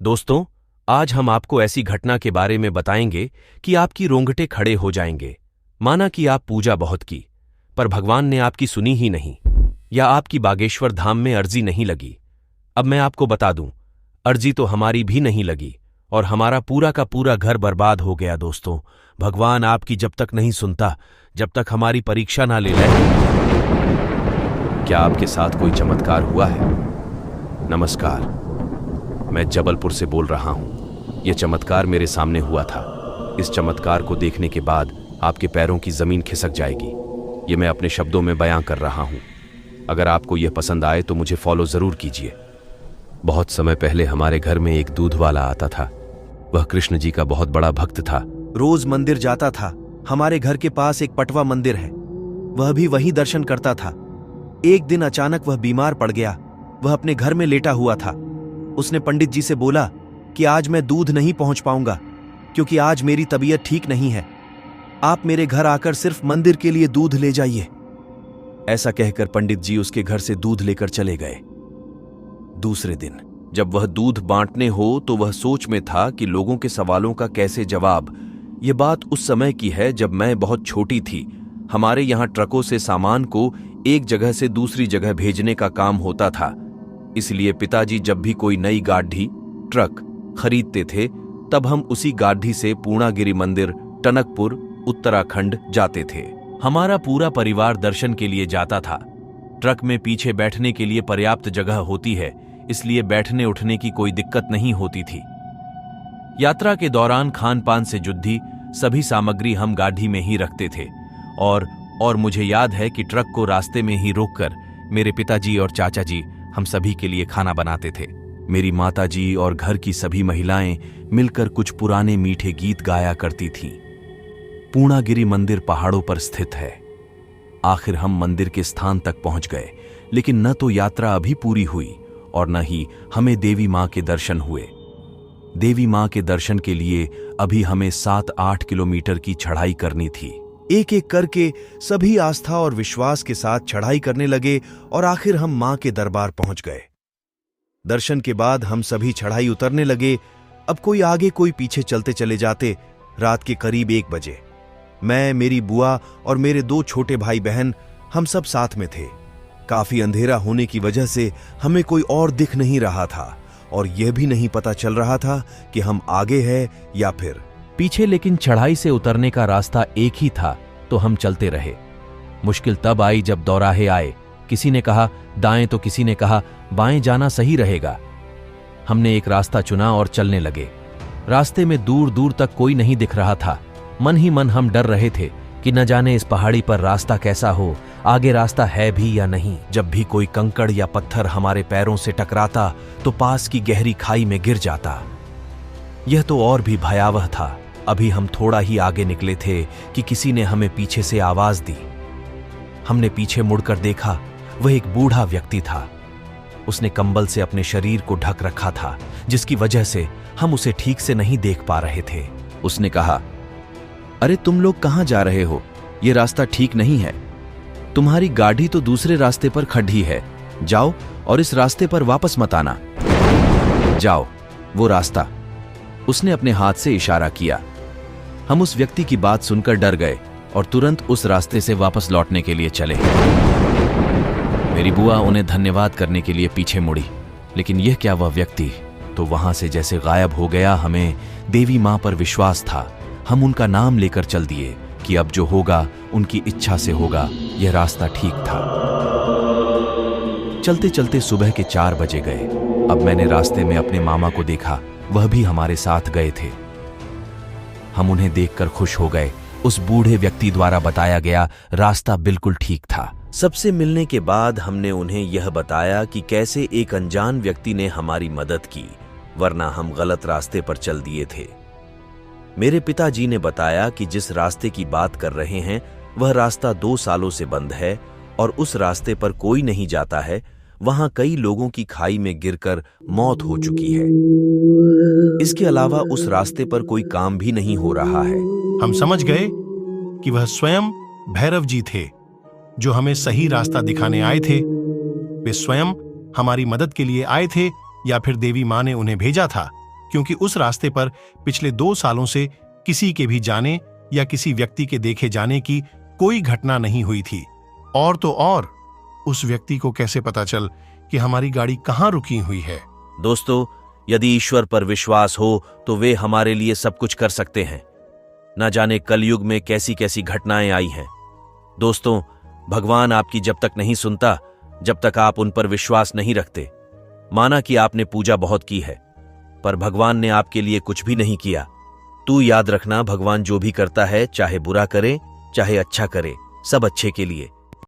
दोस्तों, आज हम आपको ऐसी घटना के बारे में बताएंगे कि आपकी रोंगटे खड़े हो जाएंगे। माना कि आप पूजा बहुत की, पर भगवान ने आपकी सुनी ही नहीं, या आपकी बागेश्वर धाम में अर्जी नहीं लगी। अब मैं आपको बता दूं, अर्जी तो हमारी भी नहीं लगी और हमारा पूरा का पूरा घर बर्बाद हो गया। दोस्तों, भगवान आपकी जब तक नहीं सुनता, जब तक हमारी परीक्षा ना ले ले। क्या आपके साथ कोई चमत्कार हुआ है? नमस्कार, मैं जबलपुर से बोल रहा हूं। यह चमत्कार मेरे सामने हुआ था। इस चमत्कार को देखने के बाद आपके पैरों की जमीन खिसक जाएगी। ये मैं अपने शब्दों में बयां कर रहा हूं। अगर आपको यह पसंद आए तो मुझे फॉलो जरूर कीजिए। बहुत समय पहले हमारे घर में एक दूध वाला आता था। वह कृष्ण जी का बहुत बड़ा भक्त था। रोज मंदिर जाता था। हमारे घर के पास एक पटवा मंदिर है, वह भी वहीं दर्शन करता था। एक दिन अचानक वह बीमार पड़ गया। वह अपने घर में लेटा हुआ था। उसने पंडित जी से बोला कि आज मैं दूध नहीं पहुंच पाऊंगा क्योंकि आज मेरी तबीयत ठीक नहीं है। आप मेरे घर आकर सिर्फ मंदिर के लिए दूध ले जाइए। ऐसा कहकर पंडित जी उसके घर से दूध लेकर चले गए। दूसरे दिन जब वह दूध बांटने हो तो वह सोच में था कि लोगों के सवालों का कैसे जवाब। ये बात उस समय की है जब मैं बहुत छोटी थी। हमारे यहाँ ट्रकों से सामान को एक जगह से दूसरी जगह भेजने का काम होता था। इसलिए पिताजी जब भी कोई नई गाड़ी ट्रक खरीदते थे तब हम उसी गाड़ी से पूर्णागिरि मंदिर, टनकपुर, उत्तराखंड जाते थे। हमारा पूरा परिवार दर्शन के लिए जाता था। ट्रक में पीछे बैठने के लिए पर्याप्त जगह होती है, इसलिए बैठने उठने की कोई दिक्कत नहीं होती थी। यात्रा के दौरान खान पान से जुड़ी सभी सामग्री हम गाड़ी में ही रखते थे और मुझे याद है कि ट्रक को रास्ते में ही रोककर मेरे पिताजी और चाचा जी हम सभी के लिए खाना बनाते थे। मेरी माताजी और घर की सभी महिलाएं मिलकर कुछ पुराने मीठे गीत गाया करती थीं। पूर्णागिरि मंदिर पहाड़ों पर स्थित है। आखिर हम मंदिर के स्थान तक पहुंच गए, लेकिन न तो यात्रा अभी पूरी हुई और न ही हमें देवी मां के दर्शन हुए। देवी मां के दर्शन के लिए अभी हमें 7-8 किलोमीटर की चढ़ाई करनी थी। एक एक करके सभी आस्था और विश्वास के साथ चढ़ाई करने लगे और आखिर हम मां के दरबार पहुंच गए। दर्शन के बाद हम सभी चढ़ाई उतरने लगे। अब कोई आगे कोई पीछे चलते चले जाते। रात के करीब 1 बजे मैं, मेरी बुआ और मेरे 2 छोटे भाई बहन हम सब साथ में थे। काफी अंधेरा होने की वजह से हमें कोई और दिख नहीं रहा था और यह भी नहीं पता चल रहा था कि हम आगे हैं या फिर पीछे, लेकिन चढ़ाई से उतरने का रास्ता एक ही था, तो हम चलते रहे। मुश्किल तब आई जब दौराहे आए। किसी ने कहा दाएं तो किसी ने कहा बाएं जाना सही रहेगा। हमने एक रास्ता चुना और चलने लगे। रास्ते में दूर दूर तक कोई नहीं दिख रहा था। मन ही मन हम डर रहे थे कि न जाने इस पहाड़ी पर रास्ता कैसा हो, आगे रास्ता है भी या नहीं। जब भी कोई कंकड़ या पत्थर हमारे पैरों से टकराता तो पास की गहरी खाई में गिर जाता। यह तो और भी भयावह था। अभी हम थोड़ा ही आगे निकले थे कि किसी ने हमें पीछे से आवाज दी। हमने पीछे मुड़कर देखा, वह एक बूढ़ा व्यक्ति था। उसने कंबल से अपने शरीर को ढक रखा था, जिसकी वजह से हम उसे ठीक से नहीं देख पा रहे थे। उसने कहा, अरे तुम लोग कहां जा रहे हो? यह रास्ता ठीक नहीं है। तुम्हारी गाड़ी तो दूसरे रास्ते पर खड़ी है। जाओ और इस रास्ते पर वापस मत आना। जाओ, वो रास्ता। उसने अपने हाथ से इशारा किया। हम उस व्यक्ति की बात सुनकर डर गए और तुरंत उस रास्ते से वापस लौटने के लिए चले। मेरी बुआ उन्हें धन्यवाद करने के लिए पीछे मुड़ी, लेकिन यह क्या, वह व्यक्ति तो वहां से जैसे गायब हो गया। हमें देवी मां पर विश्वास था। हम उनका नाम लेकर चल दिए कि अब जो होगा उनकी इच्छा से होगा। यह रास्ता ठीक था। चलते चलते सुबह के 4 बजे गए। अब मैंने रास्ते में अपने मामा को देखा, वह भी हमारे साथ गए थे। हम उन्हें देखकर खुश हो गए। उस बूढ़े व्यक्ति द्वारा बताया गया रास्ता बिल्कुल ठीक था। सबसे मिलने के बाद हमने उन्हें यह बताया कि कैसे एक अनजान व्यक्ति ने हमारी मदद की, वरना हम गलत रास्ते पर चल दिए थे। मेरे पिताजी ने बताया कि जिस रास्ते की बात कर रहे हैं वह रास्ता 2 सालों से बंद है और उस रास्ते पर कोई नहीं जाता है। वहां कई लोगों की खाई में गिरकर मौत हो चुकी है। इसके अलावा उस रास्ते पर कोई काम भी नहीं हो रहा है। हम समझ गए कि वह स्वयं भैरव जी थे जो हमें सही रास्ता दिखाने आए थे। वे स्वयं हमारी मदद के लिए आए थे या फिर देवी मां ने उन्हें भेजा था। क्योंकि उस रास्ते पर पिछले 2 सालों से किसी के भी जाने या किसी व्यक्ति के देखे जाने की कोई घटना नहीं हुई थी। और तो और उस व्यक्ति को कैसे पता चल कि हमारी गाड़ी कहाँ रुकी हुई है? दोस्तों, यदि ईश्वर पर विश्वास हो तो वे हमारे लिए सब कुछ कर सकते हैं। न जाने कलयुग में कैसी कैसी घटनाएं आई हैं। दोस्तों, भगवान आपकी जब तक नहीं सुनता, जब तक आप उन पर विश्वास नहीं रखते। माना कि आपने पूजा बहुत की है, पर भगवान ने आपके लिए कुछ भी नहीं किया। तू याद रखना, भगवान जो भी करता है, चाहे बुरा करे चाहे अच्छा करे, सब अच्छे के लिए।